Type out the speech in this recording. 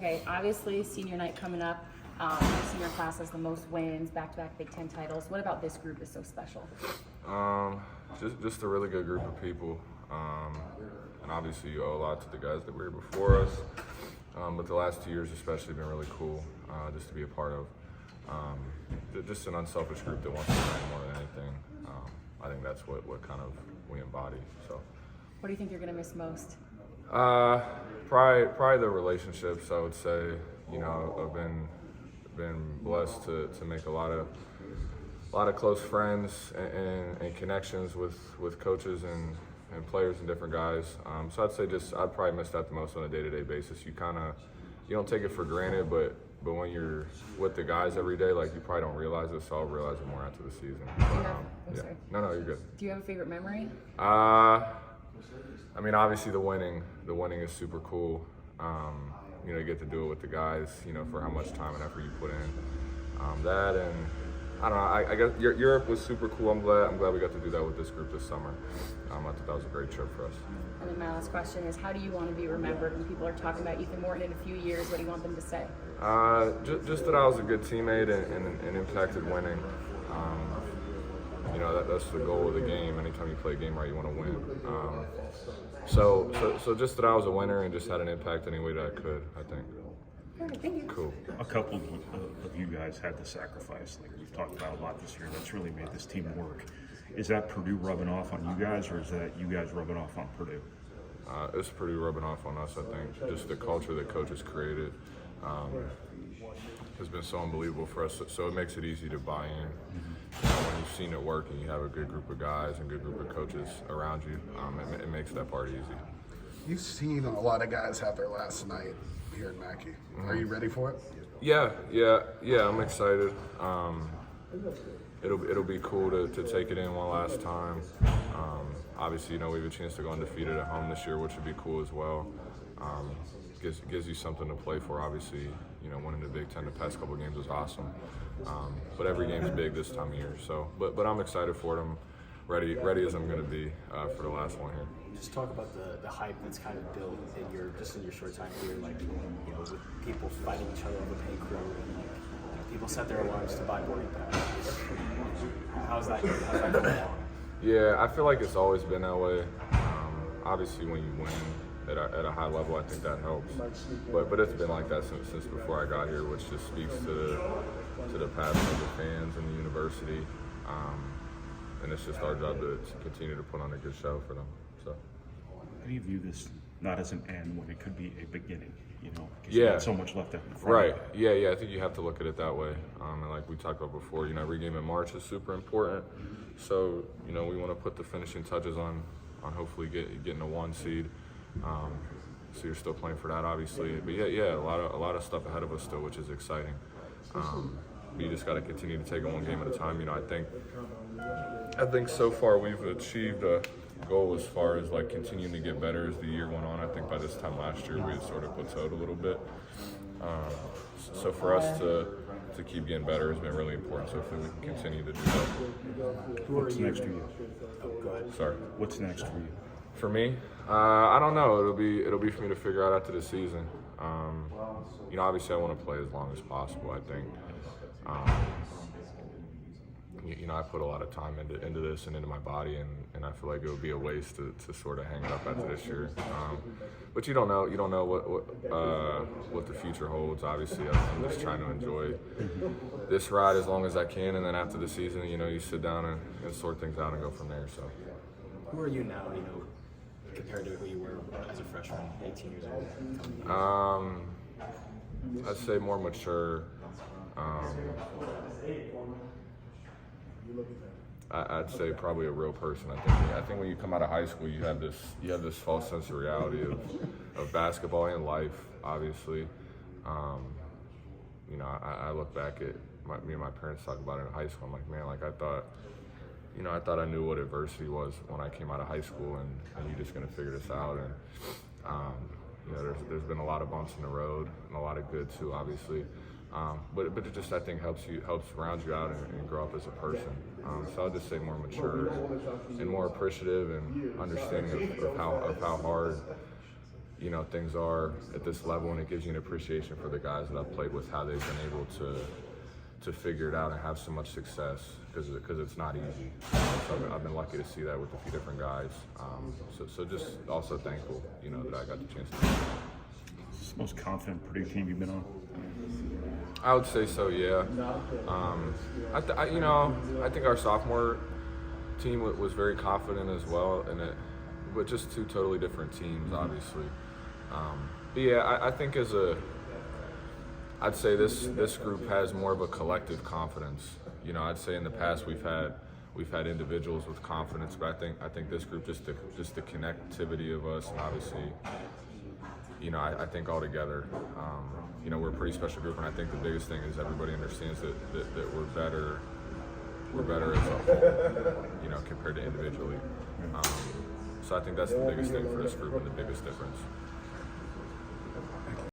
Okay, obviously senior night coming up. Senior class has the most wins, back-to-back Big Ten titles. What about this group is so special? Just a really good group of people. And obviously you owe a lot to the guys that were here before us. But the last 2 years especially have been really cool just to be a part of. Just an unselfish group that wants to win more than anything. I think that's what kind of we embody. So, What do you think you're going to miss most? Probably the relationships. I would say, I've been blessed to make a lot of close friends and connections with coaches and players and different guys. So I'd say I'd probably miss that the most on a day-to-day basis. You don't take it for granted, but when you're with the guys every day, like, you probably don't realize it. So I'll realize it more after the season. Sorry. No, you're good. Do you have a favorite memory? I mean, obviously the winning is super cool. You get to do it with the guys, for how much time and effort you put in. That, and I don't know, I guess Europe was super cool. I'm glad we got to do that with this group this summer. I thought that was a great trip for us. And then my last question is, how do you want to be remembered when people are talking about Ethan Morton in a few years? What do you want them to say? Just that I was a good teammate and impacted winning. That's the goal of the game. Anytime you play a game right, you want to win. So just that I was a winner and just had an impact any way that I could, I think. Perfect, thank you. Cool. A couple of you guys had to sacrifice, like we've talked about a lot this year, that's really made this team work. Is that Purdue rubbing off on you guys, or is that you guys rubbing off on Purdue? It's Purdue rubbing off on us, I think. Just the culture that coaches created has been so unbelievable for us, so it makes it easy to buy in. When you've seen it work and you have a good group of guys and a good group of coaches around you, it makes that part easy. You've seen a lot of guys have their last night here in Mackey. Are you ready for it? Yeah, I'm excited. It'll be cool to take it in one last time. Obviously, we have a chance to go undefeated at home this year, which would be cool as well. Gives you something to play for. Obviously, winning the Big Ten the past couple of games was awesome. But every game's big this time of year. So, but I'm excited for it. I'm ready as I'm going to be for the last one here. Just talk about the hype that's kind of built in your short time here, like with people fighting each other over pay crew, and people set their alarms to buy boarding passes. How's that going along? Yeah, I feel like it's always been that way. Obviously, when you win at a high level, I think that helps. But it's been like that since before I got here, which just speaks to the passion of the fans and the university. And it's just our job to continue to put on a good show for them. So. How do you view this not as an end when it could be a beginning? Because you got so much left in front. Right. Yeah. I think you have to look at it that way. And like we talked about before, every game in March is super important. So we want to put the finishing touches on hopefully getting a 1 seed. So you're still playing for that, obviously. But yeah, a lot of stuff ahead of us still, which is exciting. But you just got to continue to take it one game at a time. I think so far we've achieved a goal as far as like continuing to get better as the year went on. I think by this time last year we had sort of plateaued a little bit. So for us to keep getting better has been really important. So hopefully we can continue to do that. What's next for you? Oh, go ahead. Sorry. What's next for you? For me, I don't know. It'll be for me to figure out after the season. Obviously I want to play as long as possible. I think. I put a lot of time into this and into my body, and I feel like it would be a waste to sort of hang it up after this year. But you don't know. You don't know what the future holds. Obviously, I'm just trying to enjoy this ride as long as I can, and then after the season, you sit down and sort things out and go from there. So. Who are you now? Compared to who you were as a freshman, 18 years old. I'd say more mature. I'd say probably a real person. I think when you come out of high school, you have this false sense of reality of basketball and life. Obviously, I look back at me and my parents talk about it in high school. I'm like, man, I thought I knew what adversity was when I came out of high school, and you're just gonna figure this out. And there's been a lot of bumps in the road and a lot of good too, obviously. But it just, I think, helps round you out and grow up as a person. So I'll just say more mature and more appreciative and understanding of how hard you know, things are at this level, and it gives you an appreciation for the guys that I've played with, how they've been able to figure it out and have so much success, because it's not easy. So I've been lucky to see that with a few different guys. So just also thankful, you know, that I got the chance to do that. Is this the most confident Purdue team you've been on? I would say so, yeah. I think our sophomore team was very confident as well, but just two totally different teams, obviously. But yeah, I think I'd say this group has more of a collective confidence. You know, I'd say in the past we've had individuals with confidence, but I think this group, just the connectivity of us, and obviously, you know, I think all together, you know, we're a pretty special group, and I think the biggest thing is everybody understands that we're better as a whole, you know, compared to individually. So I think that's the biggest thing for this group and the biggest difference.